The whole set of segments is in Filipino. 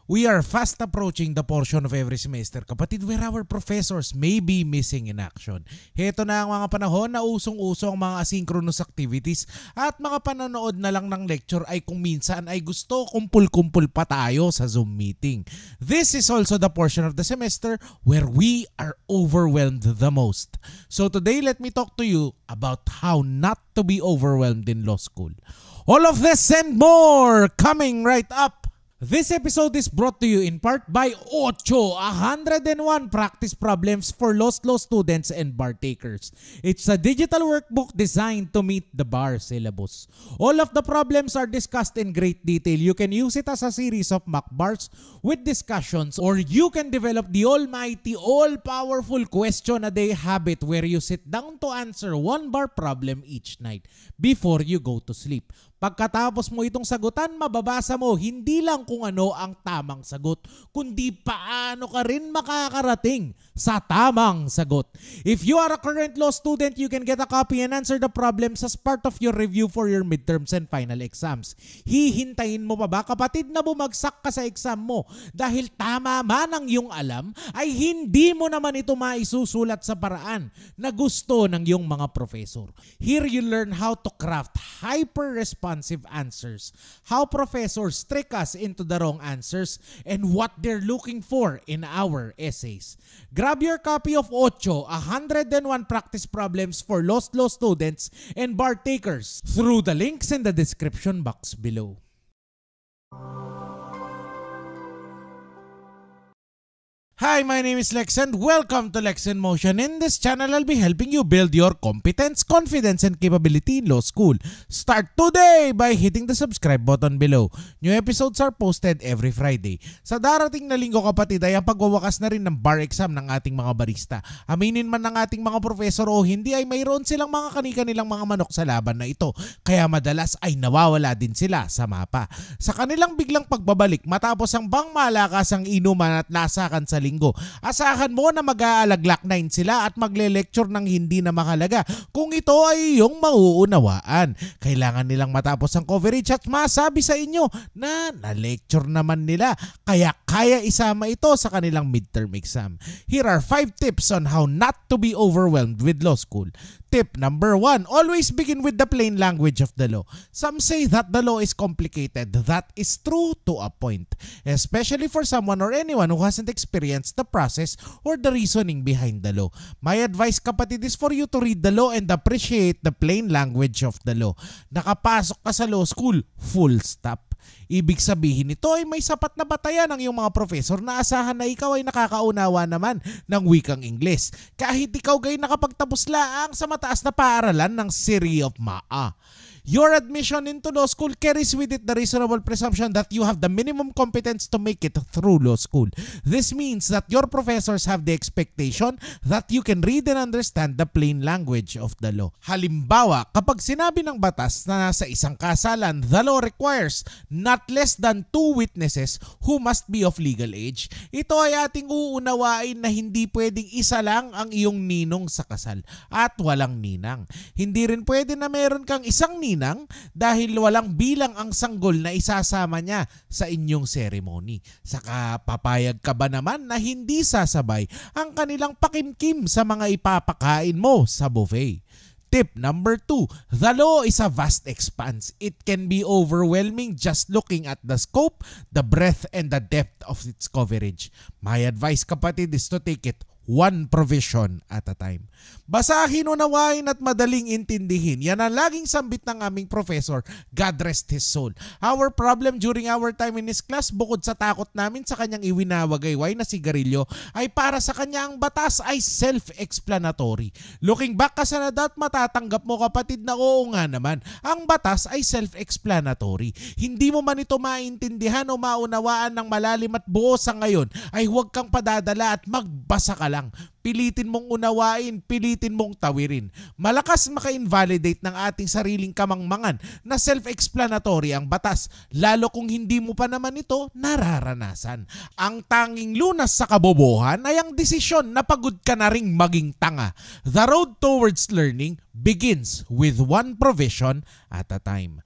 We are fast approaching the portion of every semester, kapatid, where our professors may be missing in action. Heto na ang mga panahon na usong-uso ang mga asynchronous activities at mga pananood na lang ng lecture ay kung minsan ay gusto kumpul-kumpul pa tayo sa Zoom meeting. This is also the portion of the semester where we are overwhelmed the most. So today, let me talk to you about how not to be overwhelmed in law school. All of this and more coming right up. This episode is brought to you in part by Ocho, 101 practice problems for lost law students and bar takers. It's a digital workbook designed to meet the bar syllabus. All of the problems are discussed in great detail. You can use it as a series of mock bars with discussions, or you can develop the almighty, all-powerful question-a-day habit where you sit down to answer one bar problem each night before you go to sleep. Pagkatapos mo itong sagutan, mababasa mo hindi lang kung ano ang tamang sagot, kundi paano ka rin makakarating sa tamang sagot. If you are a current law student, you can get a copy and answer the problems as part of your review for your midterms and final exams. Hihintayin mo pa ba, kapatid, na bumagsak ka sa exam mo dahil tama man ang iyong alam, ay hindi mo naman ito maisusulat sa paraan na gusto ng iyong mga professor. Here you learn how to craft hyper-responsive answers, how professors trick us into the wrong answers, and what they're looking for in our essays. Grab your copy of Ocho, 101 practice problems for lost law students and bar takers through the links in the description box below. Hi, my name is Lex and welcome to Lex in Motion. In this channel, I'll be helping you build your competence, confidence, and capability in law school. Start today by hitting the subscribe button below. New episodes are posted every Friday. Sa darating na linggo, kapatid, ay ang pagwawakas na rin ng bar exam ng ating mga barista. Aminin man ng ating mga professor o hindi, ay mayroon silang mga kani-kanilang mga manok sa laban na ito. Kaya madalas ay nawawala din sila sa mapa. Sa kanilang biglang pagbabalik matapos ang bang malakasang inuman at lasakan sa linggo, asahan mo na mag-aalaglak 9 sila at magle-lecture ng hindi na makalaga kung ito ay iyong mauunawaan. Kailangan nilang matapos ang coverage at masabi sa inyo na na-lecture naman nila, kaya kaya isama ito sa kanilang midterm exam. Here are 5 tips on how not to be overwhelmed with law school. Tip number 1, always begin with the plain language of the law. Some say that the law is complicated. That is true to a point, especially for someone or anyone who hasn't experienced the process or the reasoning behind the law. My advice, kapatid, is for you to read the law and appreciate the plain language of the law. Nakapasok ka sa law school, full stop. Ibig sabihin nito ay may sapat na batayan ng iyong mga professor na asahan na ikaw ay nakakaunawa naman ng wikang Ingles, kahit ikaw gay nakapagtapos laang sa mataas na paaralan ng City of Maa. Your admission into law school carries with it the reasonable presumption that you have the minimum competence to make it through law school. This means that your professors have the expectation that you can read and understand the plain language of the law. Halimbawa, kapag sinabi ng batas na nasa isang kasalan, the law requires not less than 2 witnesses who must be of legal age, ito ay ating uunawain na hindi pwedeng isa lang ang iyong ninong sa kasal at walang ninang. Hindi rin pwede na meron kang isang ninang dahil walang bilang ang sanggol na isasama niya sa inyong ceremony. Saka papayag ka ba naman na hindi sasabay ang kanilang pakimkim sa mga ipapakain mo sa buffet? Tip number 2, the law is a vast expanse. It can be overwhelming just looking at the scope, the breadth, and the depth of its coverage. My advice, kapatid, is to take it one provision at a time. Basahin, unawain at madaling intindihin. Yan ang laging sambit ng aming professor, God rest his soul. Our problem during our time in his class, bukod sa takot namin sa kanyang iwinawagayway na sigarilyo, ay para sa kanya ang batas ay self-explanatory. Looking back ka sa nadat, matatanggap mo, kapatid, na oo nga naman, ang batas ay self-explanatory. Hindi mo man ito maintindihan o maunawaan ng malalim at buo sa ngayon, ay huwag kang padadala at magbasa ka lang. Pilitin mong unawain, pilitin mong tawirin. Malakas maka-invalidate ng ating sariling kamangmangan na self-explanatory ang batas, lalo kung hindi mo pa naman ito nararanasan. Ang tanging lunas sa kabobohan ay ang desisyon na pagod ka na ring maging tanga. The road towards learning begins with one provision at a time.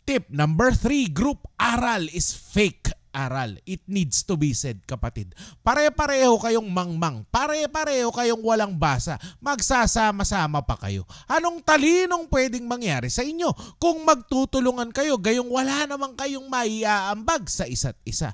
Tip number 3, group aral is fake mag-aral. It needs to be said, kapatid. Pare-pareho kayong mangmang, pare-pareho kayong walang basa, magsasama-sama pa kayo. Anong talinong pwedeng mangyari sa inyo kung magtutulungan kayo gayong wala naman kayong maiaambag sa isa't isa?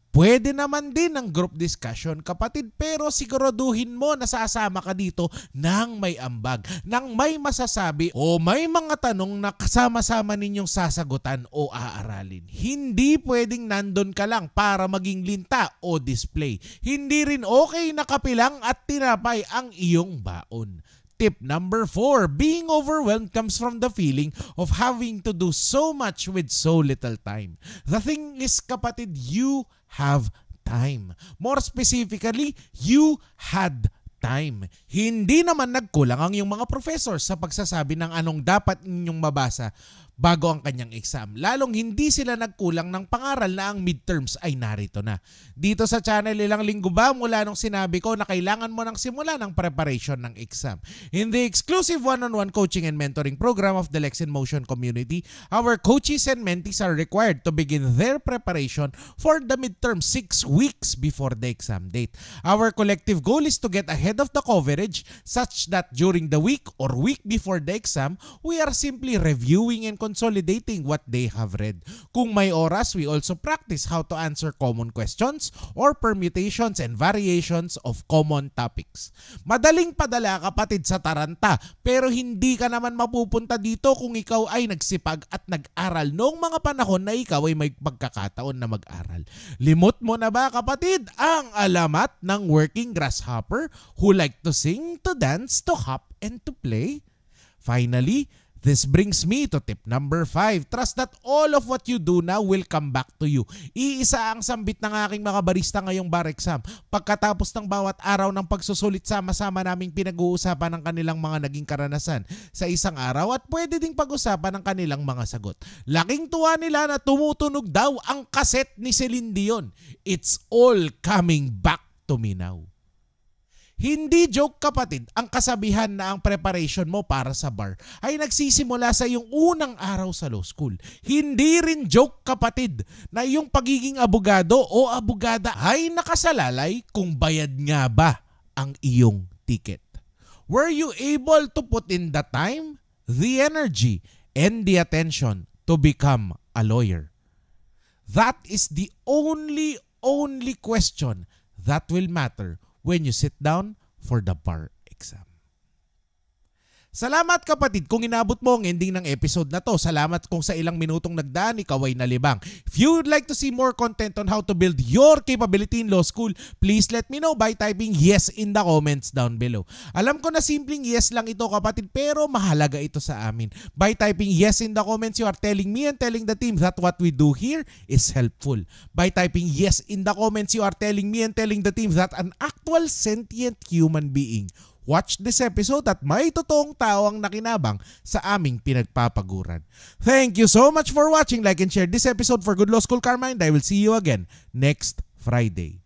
Pwede naman din ang group discussion, kapatid, pero siguraduhin mo na sasama ka dito nang may ambag, nang may masasabi o may mga tanong na kasama-sama ninyong sasagutan o aaralin. Hindi pwedeng nandun ka lang para maging linta o display. Hindi rin okay na kapilang at tinapay ang iyong baon. Tip number 4, being overwhelmed comes from the feeling of having to do so much with so little time. The thing is, kapatid, you have time. More specifically, you had time. Hindi naman nagkulang ang iyong mga professor sa pagsasabi ng anong dapat ninyong mabasa bago ang kanyang exam. Lalong hindi sila nagkulang ng pangaral na ang midterms ay narito na. Dito sa channel, ilang linggo ba mula nung sinabi ko na kailangan mo nang simula ng preparation ng exam. In the exclusive one-on-one coaching and mentoring program of the Lex in Motion community, our coaches and mentees are required to begin their preparation for the midterm 6 weeks before the exam date. Our collective goal is to get ahead of the coverage such that during the week or week before the exam, we are simply reviewing and consolidating what they have read. Kung may oras, we also practice how to answer common questions or permutations and variations of common topics. Madaling padala, kapatid, sa taranta, pero hindi ka naman mapupunta dito kung ikaw ay nagsipag at nag-aral noong mga panahon na ikaw ay may pagkakataon na mag-aral. Limot mo na ba, kapatid, ang alamat ng working grasshopper who like to sing, to dance, to hop, and to play? Finally, this brings me to tip number 5. Trust that all of what you do now will come back to you. Iisa ang sambit ng aking mga barista ngayong bar exam. Pagkatapos ng bawat araw ng pagsusulit, sama-sama naming pinag-uusapan ng kanilang mga naging karanasan sa isang araw at pwede ding pag-usapan ng kanilang mga sagot. Laking tuwa nila na tumutunog daw ang kaset ni Celine Dion. It's all coming back to me now. Hindi joke, kapatid, ang kasabihan na ang preparation mo para sa bar ay nagsisimula sa iyong unang araw sa law school. Hindi rin joke, kapatid, na iyong pagiging abogado o abogada ay nakasalalay kung bayad nga ba ang iyong ticket. Were you able to put in the time, the energy, and the attention to become a lawyer? That is the only question that will matter when you sit down for the bar exam. Salamat, kapatid, kung inabot mo ang ending ng episode na to. Salamat kung sa ilang minutong nagdaan ikaw ay nalibang. If you would like to see more content on how to build your capability in law school, please let me know by typing yes in the comments down below. Alam ko na simpleng yes lang ito, kapatid, pero mahalaga ito sa amin. By typing yes in the comments, you are telling me and telling the team that what we do here is helpful. By typing yes in the comments, you are telling me and telling the team that an actual sentient human being watch this episode at may totoong tao ang nakinabang sa aming pinagpapaguran. Thank you so much for watching. Like and share this episode for Good Law School Karma, and I will see you again next Friday.